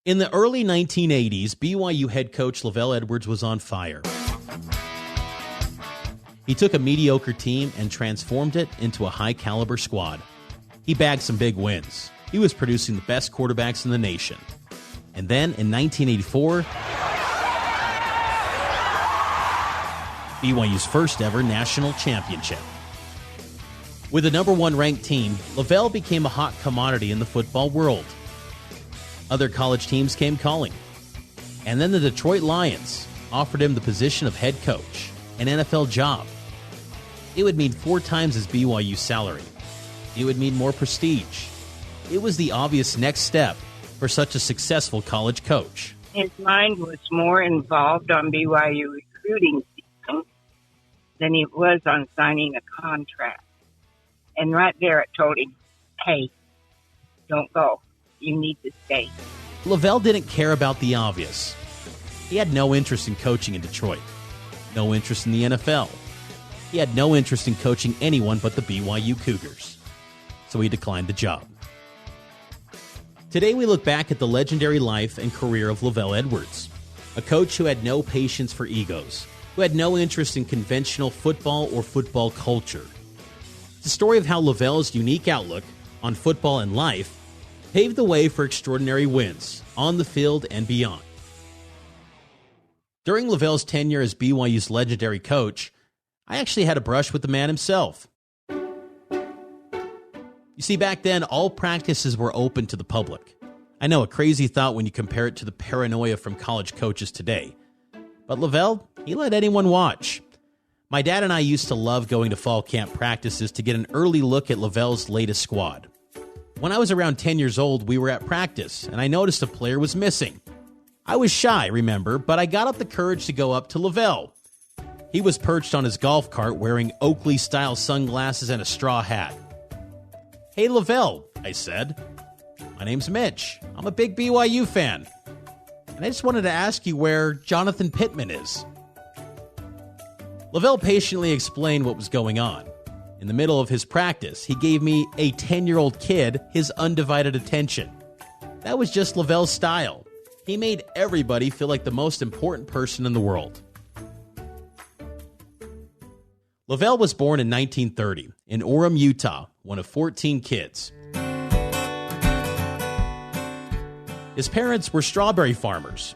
In the early 1980s, BYU head coach LaVell Edwards was on fire. He took a mediocre team and transformed it into a high-caliber squad. He bagged some big wins. He was producing the best quarterbacks in the nation. And then, in 1984, BYU's first ever national championship. With the number one ranked team, LaVell became a hot commodity in the football world. Other college teams came calling. And then the Detroit Lions offered him the position of head coach, an NFL job. It would mean 4 times his BYU salary. It would mean more prestige. It was the obvious next step for such a successful college coach. His mind was more involved on BYU recruiting season than he was on signing a contract. And right there it told him, hey, don't go. You need to stay. LaVell didn't care about the obvious. He had no interest in coaching in Detroit, no interest in the NFL. He had no interest in coaching anyone but the BYU Cougars. So he declined the job. Today we look back at the legendary life and career of LaVell Edwards, a coach who had no patience for egos, who had no interest in conventional football or football culture. It's a story of how LaVell's unique outlook on football and life paved the way for extraordinary wins on the field and beyond. During LaVell's tenure as BYU's legendary coach, I actually had a brush with the man himself. You see, back then, all practices were open to the public. I know, a crazy thought when you compare it to the paranoia from college coaches today. But LaVell, he let anyone watch. My dad and I used to love going to fall camp practices to get an early look at LaVell's latest squad. When I was around 10 years old, we were at practice, and I noticed a player was missing. I was shy, remember, but I got up the courage to go up to LaVell. He was perched on his golf cart wearing Oakley-style sunglasses and a straw hat. "Hey, LaVell," I said. "My name's Mitch. I'm a big BYU fan. And I just wanted to ask you where Jonathan Pittman is." LaVell patiently explained what was going on. In the middle of his practice, he gave me, a 10-year-old kid, his undivided attention. That was just LaVell's style. He made everybody feel like the most important person in the world. LaVell was born in 1930 in Orem, Utah, one of 14 kids. His parents were strawberry farmers.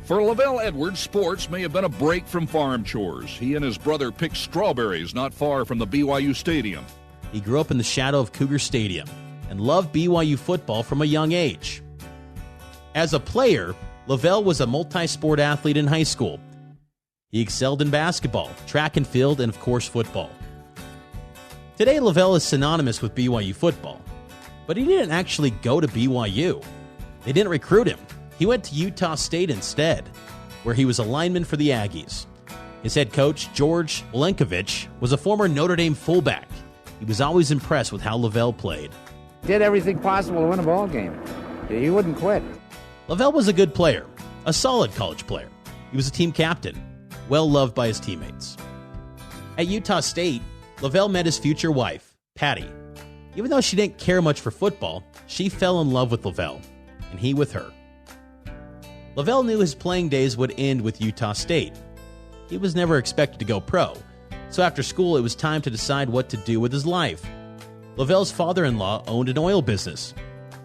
For LaVell Edwards, sports may have been a break from farm chores. He and his brother picked strawberries not far from the BYU Stadium. He grew up in the shadow of Cougar Stadium and loved BYU football from a young age. As a player, LaVell was a multi-sport athlete in high school. He excelled in basketball, track and field, and of course football. Today, LaVell is synonymous with BYU football, but he didn't actually go to BYU. They didn't recruit him. He went to Utah State instead, where he was a lineman for the Aggies. His head coach, George Blenkovich, was a former Notre Dame fullback. He was always impressed with how LaVell played. Did everything possible to win a ball game. He wouldn't quit. LaVell was a good player, a solid college player. He was a team captain, well loved by his teammates. At Utah State, LaVell met his future wife, Patty. Even though she didn't care much for football, she fell in love with LaVell, and he with her. LaVell knew his playing days would end with Utah State. He was never expected to go pro, so after school it was time to decide what to do with his life. LaVell's father-in-law owned an oil business.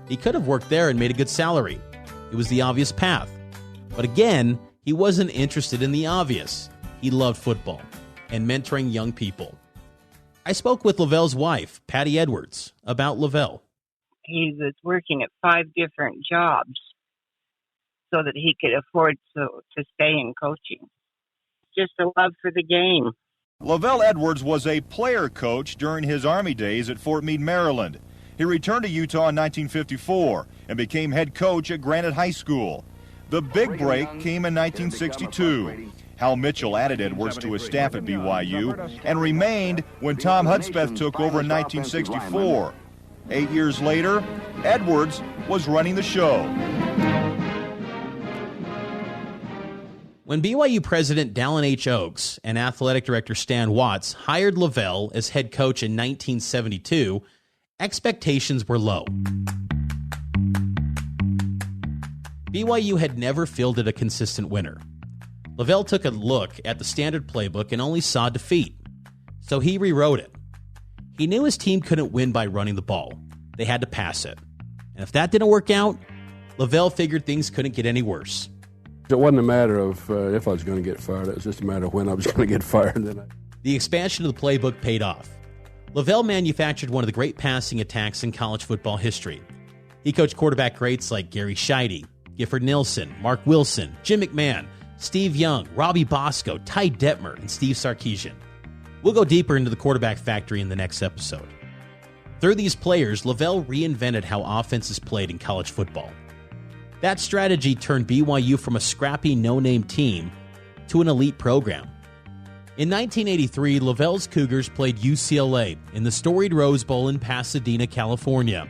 He could have worked there and made a good salary. It was the obvious path. But again, he wasn't interested in the obvious. He loved football and mentoring young people. I spoke with LaVell's wife, Patty Edwards, about LaVell. He was working at 5 different jobs so that he could afford to stay in coaching. Just a love for the game. LaVell Edwards was a player coach during his Army days at Fort Meade, Maryland. He returned to Utah in 1954 and became head coach at Granite High School. The big break came in 1962. Hal Mitchell added Edwards to his staff at BYU and remained when Tom Hudspeth took over in 1964. 8 years later, Edwards was running the show. When BYU President Dallin H. Oaks and Athletic Director Stan Watts hired LaVell as head coach in 1972, expectations were low. BYU had never fielded a consistent winner. LaVell took a look at the standard playbook and only saw defeat, so he rewrote it. He knew his team couldn't win by running the ball. They had to pass it. And if that didn't work out, LaVell figured things couldn't get any worse. It wasn't a matter of if I was going to get fired. It was just a matter of when I was going to get fired. The expansion of the playbook paid off. LaVell manufactured one of the great passing attacks in college football history. He coached quarterback greats like Gary Scheide, Gifford Nilsson, Mark Wilson, Jim McMahon, Steve Young, Robbie Bosco, Ty Detmer, and Steve Sarkisian. We'll go deeper into the quarterback factory in the next episode. Through these players, LaVell reinvented how offense is played in college football. That strategy turned BYU from a scrappy no-name team to an elite program. In 1983, LaVell's Cougars played UCLA in the storied Rose Bowl in Pasadena, California.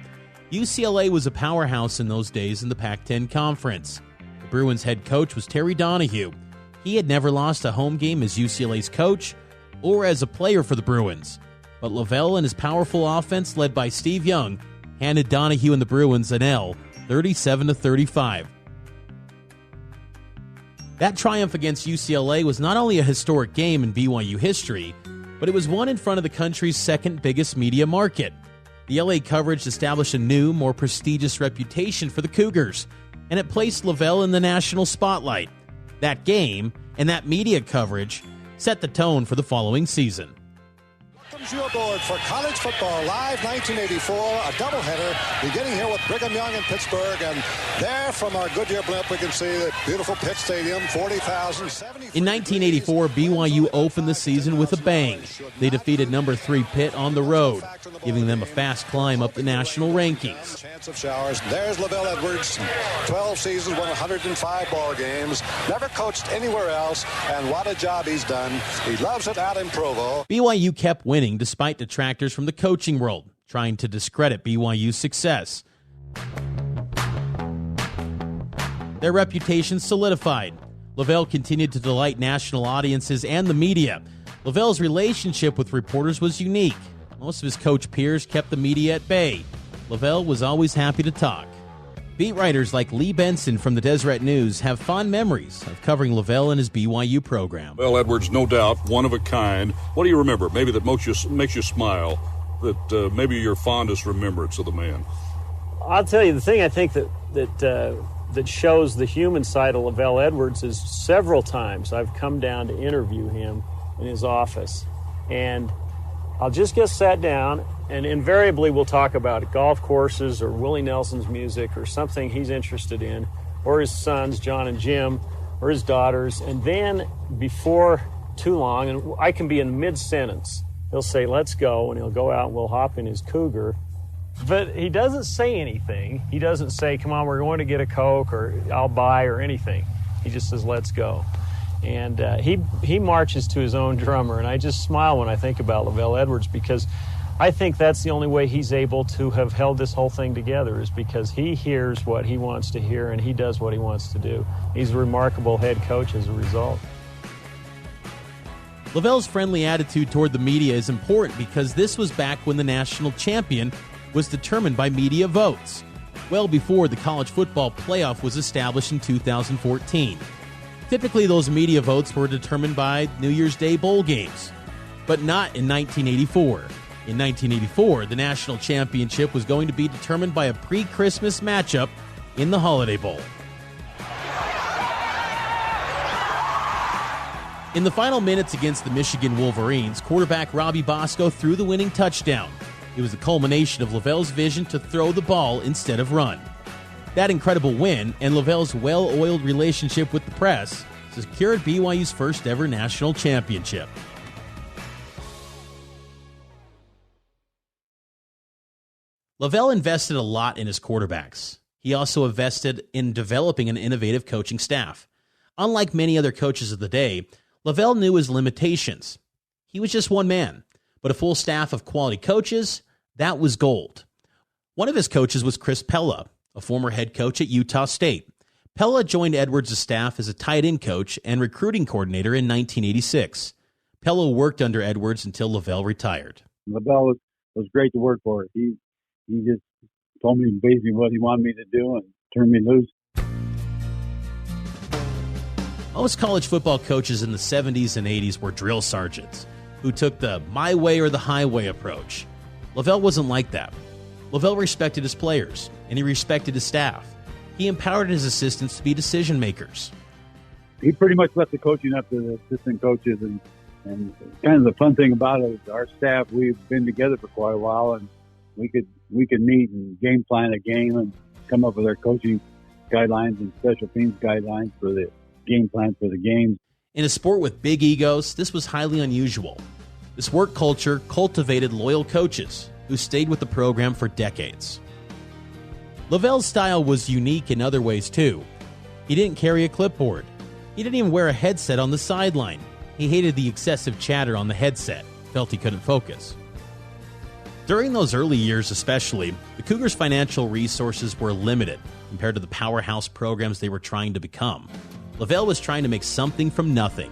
UCLA was a powerhouse in those days in the Pac-10 Conference. The Bruins head coach was Terry Donahue. He had never lost a home game as UCLA's coach or as a player for the Bruins. But LaVell and his powerful offense, led by Steve Young, handed Donahue and the Bruins an L, 37-35. That triumph against UCLA was not only a historic game in BYU history, but it was one in front of the country's second biggest media market. The LA coverage established a new, more prestigious reputation for the Cougars, and it placed LaVell in the national spotlight. That game and that media coverage set the tone for the following season. Welcomes you aboard for College Football Live 1984, a doubleheader beginning here with Brigham Young in Pittsburgh, and there from our Goodyear blimp we can see the beautiful Pitt Stadium, 40,000. In 1984, BYU opened the season with a bang. They defeated number 3 Pitt on the road, giving them a fast climb up the national rankings. Chance of showers. There's LaVell Edwards, 12 seasons, won 105 ball games, never coached anywhere else, and what a job he's done. He loves it out in Provo. BYU kept winning despite detractors from the coaching world trying to discredit BYU's success. Their reputation solidified. LaVell continued to delight national audiences and the media. LaVell's relationship with reporters was unique. Most of his coach peers kept the media at bay. LaVell was always happy to talk. Beat writers like Lee Benson from the Deseret News have fond memories of covering LaVell and his BYU program. LaVell Edwards, no doubt, one of a kind. What do you remember? Maybe that makes you smile, that maybe your fondest remembrance of the man. I'll tell you, the thing I think that shows the human side of LaVell Edwards is several times I've come down to interview him in his office, and I'll just get sat down, and invariably we'll talk about golf courses or Willie Nelson's music or something he's interested in, or his sons, John and Jim, or his daughters. And then before too long, and I can be in mid-sentence, he'll say, "Let's go," and he'll go out and we'll hop in his Cougar. But he doesn't say anything. He doesn't say, "Come on, we're going to get a Coke," or "I'll buy," or anything. He just says, "Let's go." And he marches to his own drummer, and I just smile when I think about LaVell Edwards, because I think that's the only way he's able to have held this whole thing together, is because he hears what he wants to hear and he does what he wants to do. He's a remarkable head coach as a result. LaVell's friendly attitude toward the media is important because this was back when the national champion was determined by media votes, well before the college football playoff was established in 2014. Typically, those media votes were determined by New Year's Day bowl games, but not in 1984. In 1984, the national championship was going to be determined by a pre-Christmas matchup in the Holiday Bowl. In the final minutes against the Michigan Wolverines, quarterback Robbie Bosco threw the winning touchdown. It was the culmination of LaVell's vision to throw the ball instead of run. That incredible win and LaVell's well-oiled relationship with the press secured BYU's first ever national championship. LaVell invested a lot in his quarterbacks. He also invested in developing an innovative coaching staff. Unlike many other coaches of the day, LaVell knew his limitations. He was just one man, but a full staff of quality coaches, that was gold. One of his coaches was Chris Pella, a former head coach at Utah State. Pella joined Edwards' staff as a tight end coach and recruiting coordinator in 1986. Pella worked under Edwards until LaVell retired. LaVell was great to work for. He just told me basically what he wanted me to do and turned me loose. Most college football coaches in the 70s and 80s were drill sergeants who took the my way or the highway approach. LaVell wasn't like that. LaVell respected his players, and he respected his staff. He empowered his assistants to be decision makers. He pretty much left the coaching up to the assistant coaches, and kind of the fun thing about it is our staff, we've been together for quite a while, and we could meet and game plan a game and come up with our coaching guidelines and special teams guidelines for the game plan for the games. In a sport with big egos, this was highly unusual. This work culture cultivated loyal coaches who stayed with the program for decades. LaVell's style was unique in other ways too. He didn't carry a clipboard. He didn't even wear a headset on the sideline. He hated the excessive chatter on the headset, felt he couldn't focus. During those early years especially, the Cougars' financial resources were limited compared to the powerhouse programs they were trying to become. LaVell was trying to make something from nothing.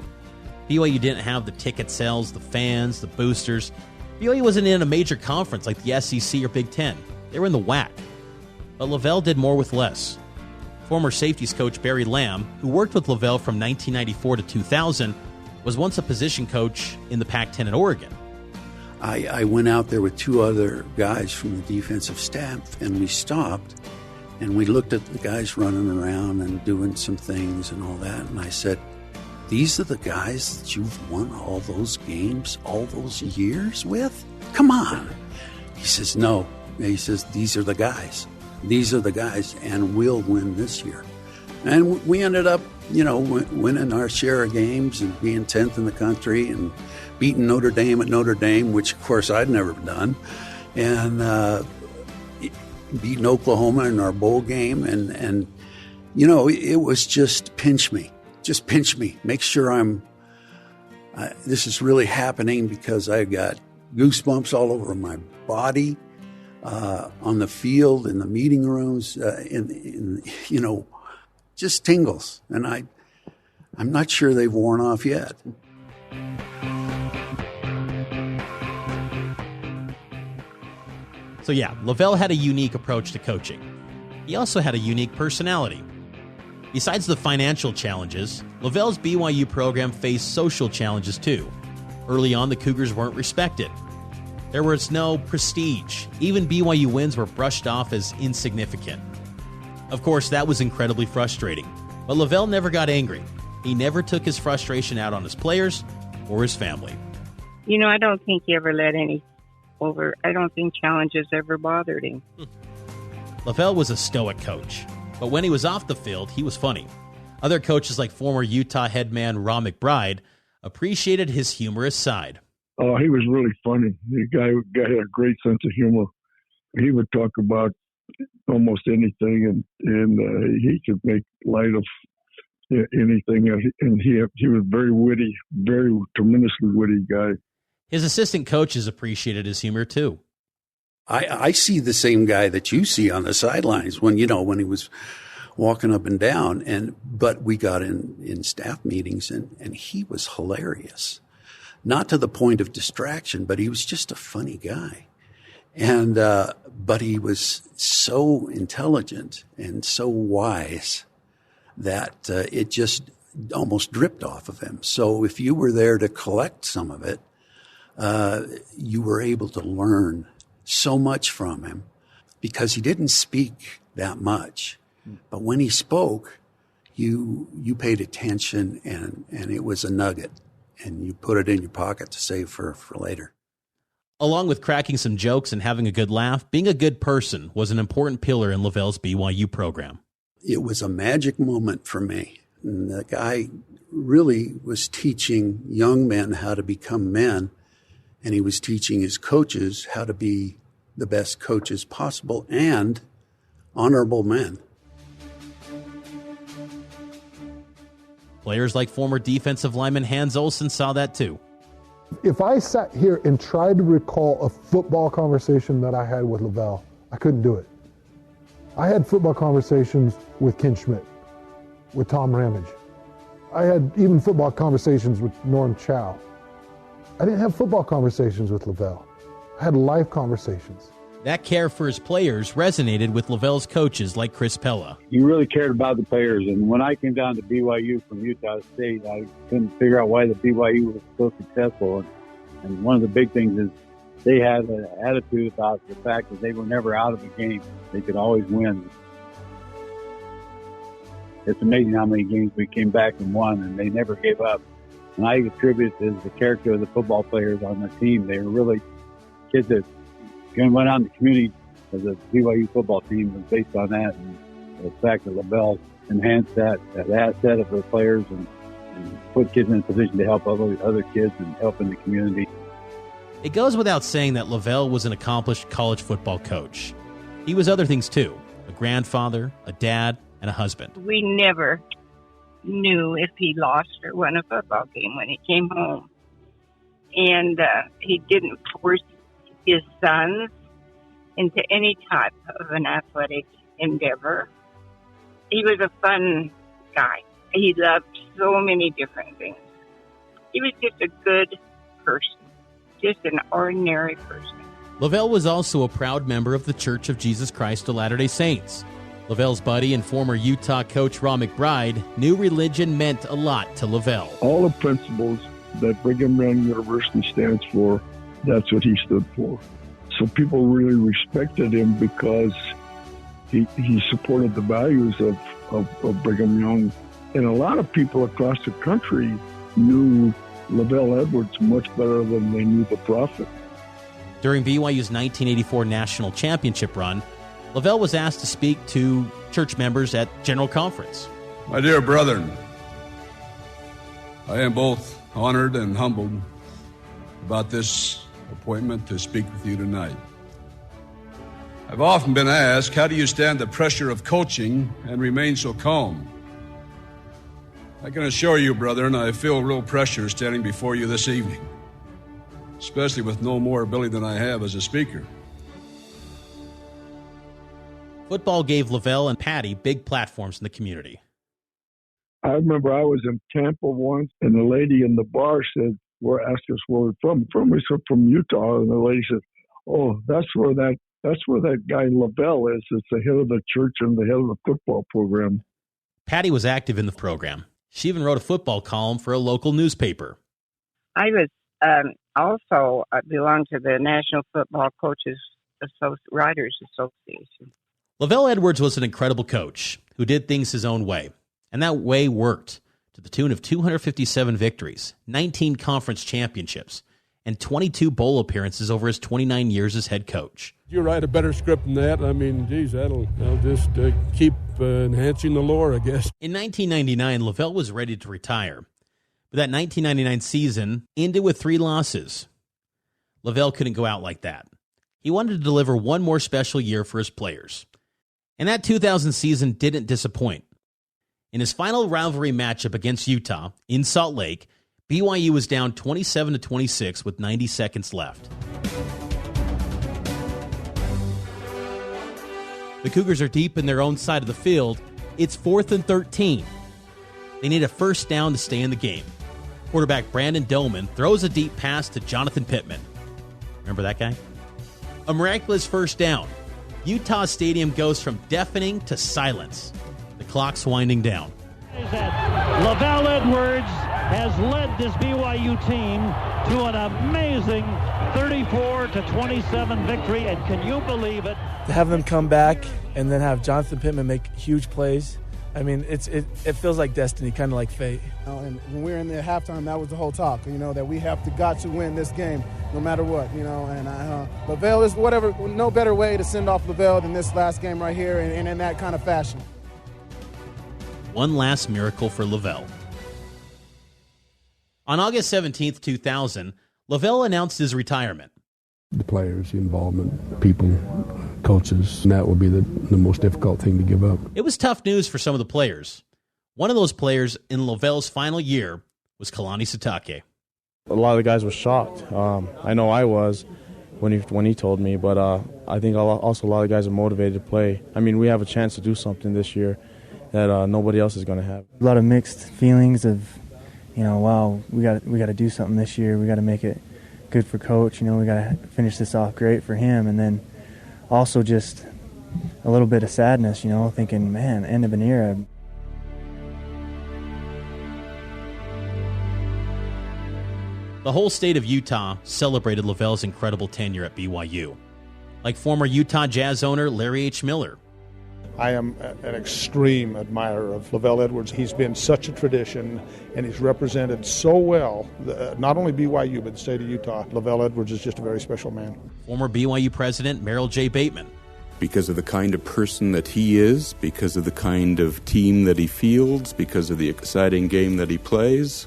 BYU didn't have the ticket sales, the fans, the boosters. BYU wasn't in a major conference like the SEC or Big Ten. They were in the WAC. But LaVell did more with less. Former safeties coach Barry Lamb, who worked with LaVell from 1994 to 2000, was once a position coach in the Pac-10 at Oregon. I went out there with two other guys from the defensive staff, and we stopped, and we looked at the guys running around and doing some things and all that, and I said, these are the guys that you've won all those games all those years with? Come on. He says, no. He says, these are the guys. These are the guys, and we'll win this year. And we ended up, winning our share of games and being 10th in the country and beating Notre Dame at Notre Dame, which, of course, I'd never done, and beating Oklahoma in our bowl game. And it was just pinch me. Just pinch me. Make sure this is really happening, because I got goosebumps all over my body, on the field, in the meeting rooms, just tingles. And I'm not sure they've worn off yet. So yeah, LaVell had a unique approach to coaching. He also had a unique personality. Besides the financial challenges, LaVell's BYU program faced social challenges too. Early on, the Cougars weren't respected. There was no prestige. Even BYU wins were brushed off as insignificant. Of course, that was incredibly frustrating. But LaVell never got angry. He never took his frustration out on his players or his family. I don't think he ever let I don't think challenges ever bothered him. LaVell was a stoic coach, but when he was off the field, he was funny. Other coaches like former Utah head man Ron McBride appreciated his humorous side. Oh, he was really funny. The guy had a great sense of humor. He would talk about almost anything, and he could make light of anything. And he was very witty, very tremendously witty guy. His assistant coaches appreciated his humor too. I see the same guy that you see on the sidelines when he was walking up and down, but we got in staff meetings, and he was hilarious. Not to the point of distraction, but he was just a funny guy. And but he was so intelligent and so wise that it just almost dripped off of him. So if you were there to collect some of it, you were able to learn so much from him, because he didn't speak that much. But when he spoke, you paid attention, and it was a nugget, and you put it in your pocket to save for later. Along with cracking some jokes and having a good laugh, being a good person was an important pillar in LaVell's BYU program. It was a magic moment for me. And the guy really was teaching young men how to become men, and he was teaching his coaches how to be the best coaches possible and honorable men. Players like former defensive lineman Hans Olsen saw that too. If I sat here and tried to recall a football conversation that I had with LaVell, I couldn't do it. I had football conversations with Ken Schmidt, with Tom Ramage. I had even football conversations with Norm Chow. I didn't have football conversations with LaVell. I had life conversations. That care for his players resonated with LaVell's coaches like Chris Pella. He really cared about the players, and when I came down to BYU from Utah State, I couldn't figure out why the BYU was so successful. And one of the big things is they had an attitude about the fact that they were never out of a game. They could always win. It's amazing how many games we came back and won, and they never gave up. And I attribute it to the character of the football players on the team. They were really kids that went out in the community as a BYU football team was based on that, and the fact that LaVell enhanced that asset of the players and put kids in a position to help other kids and help in the community. It goes without saying that LaVell was an accomplished college football coach. He was other things too, a grandfather, a dad, and a husband. We never knew if he lost or won a football game when he came home. And he didn't force his sons into any type of an athletic endeavor. He was a fun guy. He loved so many different things. He was just a good person, just an ordinary person. LaVell was also a proud member of the Church of Jesus Christ of Latter-day Saints. LaVell's buddy and former Utah coach Ron McBride knew religion meant a lot to LaVell. All the principles that Brigham Young University stands for, that's what he stood for. So people really respected him because he supported the values of Brigham Young. And a lot of people across the country knew LaVell Edwards much better than they knew the prophet. During BYU's 1984 national championship run, LaVell was asked to speak to church members at General Conference. My dear brethren, I am both honored and humbled about this appointment to speak with you tonight. I've often been asked, how do you stand the pressure of coaching and remain so calm? I can assure you, brethren, I feel real pressure standing before you this evening, especially with no more ability than I have as a speaker. Football gave LaVell and Patty big platforms in the community. I remember I was in Tampa once, and the lady in the bar said, asked us where we're from. We said from Utah, and the lady said, "Oh, that's where that guy LaVell is. It's the head of the church and the head of the football program." Patty was active in the program. She even wrote a football column for a local newspaper. I was also belonged to the National Football Coaches Writers Association. LaVell Edwards was an incredible coach who did things his own way, and that way worked to the tune of 257 victories, 19 conference championships, and 22 bowl appearances over his 29 years as head coach. You write a better script than that, I mean, geez, that'll just keep enhancing the lore, I guess. In 1999, LaVell was ready to retire, but that 1999 season ended with 3 losses. LaVell couldn't go out like that. He wanted to deliver one more special year for his players. And that 2000 season didn't disappoint. In his final rivalry matchup against Utah in Salt Lake, BYU was down 27-26 with 90 seconds left. The Cougars are deep in their own side of the field. It's 4th and 13. They need a first down to stay in the game. Quarterback Brandon Doman throws a deep pass to Jonathan Pittman. Remember that guy? A miraculous first down. Utah Stadium goes from deafening to silence. The clock's winding down. LaVell Edwards has led this BYU team to an amazing 34-27 victory, and can you believe it? To have them come back and then have Jonathan Pittman make huge plays, I mean, it feels like destiny, kind of like fate. And when we were in the halftime, that was the whole talk, that we got to win this game no matter what, and LaVell is no better way to send off LaVell than this last game right here and in that kind of fashion. One last miracle for LaVell. On August 17th, 2000, LaVell announced his retirement. The players, the involvement, people, coaches, and that would be the most difficult thing to give up. It was tough news for some of the players. One of those players in LaVell's final year was Kalani Sitake. A lot of the guys were shocked. I know I was when he told me, but I think also a lot of guys are motivated to play. I mean, we have a chance to do something this year that nobody else is going to have. A lot of mixed feelings of, wow, we got to do something this year. We got to make it good for Coach. We got to finish this off great for him. And then also just a little bit of sadness, thinking, man, end of an era. The whole state of Utah celebrated LaVell's incredible tenure at BYU, like former Utah Jazz owner Larry H. Miller. I am an extreme admirer of LaVell Edwards. He's been such a tradition, and he's represented so well, not only BYU, but the state of Utah. LaVell Edwards is just a very special man. Former BYU president Merrill J. Bateman. Because of the kind of person that he is, because of the kind of team that he fields, because of the exciting game that he plays,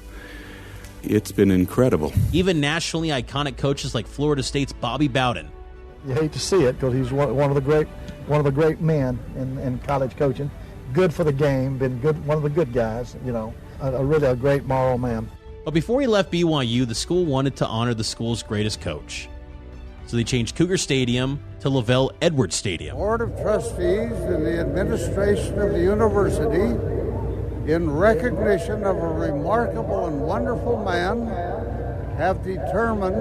it's been incredible. Even nationally iconic coaches like Florida State's Bobby Bowden. You hate to see it because he's one of the great men in college coaching. Good for the game, been good, one of the good guys. Really a great moral man. But before he left BYU, the school wanted to honor the school's greatest coach, so they changed Cougar Stadium to LaVell Edwards Stadium. Board of Trustees and the administration of the university, in recognition of a remarkable and wonderful man, have determined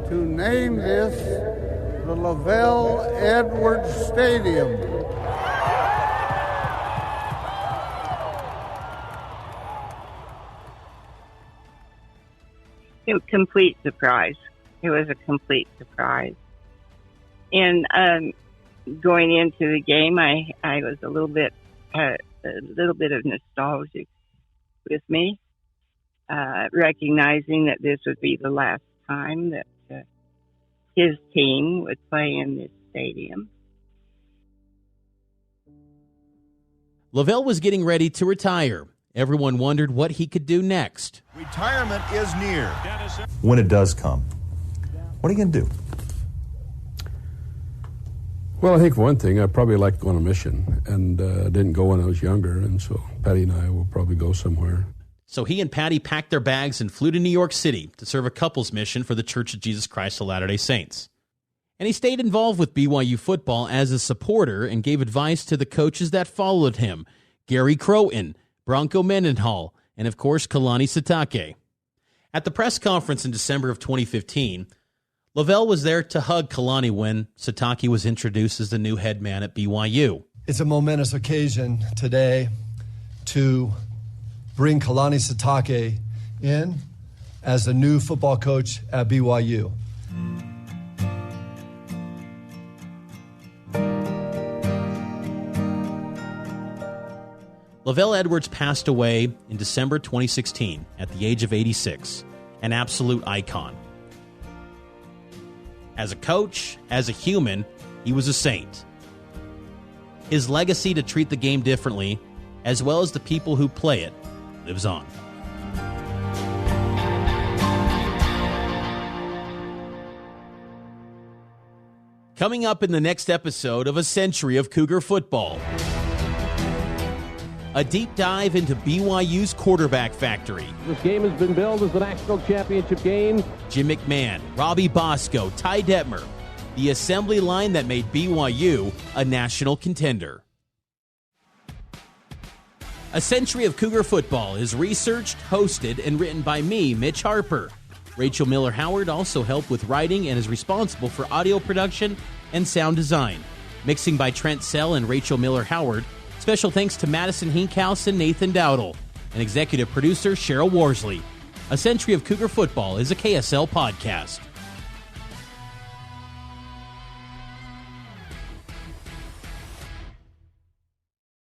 to name this the LaVell Edwards Stadium. It was a complete surprise. It was a complete surprise. And going into the game, I was a little bit of nostalgia with me, recognizing that this would be the last time that his team would play in this stadium. LaVell was getting ready to retire. Everyone wondered what he could do next. Retirement is near. When it does come, what are you going to do? Well, I think for one thing, I probably like to go on a mission, and didn't go when I was younger, and so Patty and I will probably go somewhere. So he and Patty packed their bags and flew to New York City to serve a couple's mission for the Church of Jesus Christ of Latter-day Saints. And he stayed involved with BYU football as a supporter and gave advice to the coaches that followed him, Gary Crowton, Bronco Mendenhall, and of course, Kalani Sitake. At the press conference in December of 2015, LaVell was there to hug Kalani when Sitake was introduced as the new head man at BYU. It's a momentous occasion today to bring Kalani Sitake in as the new football coach at BYU. LaVell Edwards passed away in December 2016 at the age of 86, an absolute icon. As a coach, as a human, he was a saint. His legacy to treat the game differently, as well as the people who play it, lives on. Coming up in the next episode of A Century of Cougar Football, a deep dive into BYU's quarterback factory. This game has been billed as the national championship game. Jim McMahon, Robbie Bosco, Ty Detmer, the assembly line that made BYU a national contender. A Century of Cougar Football is researched, hosted, and written by me, Mitch Harper. Rachel Miller-Howard also helped with writing and is responsible for audio production and sound design. Mixing by Trent Sell and Rachel Miller-Howard. Special thanks to Madisan, Hinkhouse, and Nathan Dowdle. And executive producer Sheryl Worsley. A Century of Cougar Football is a KSL podcast.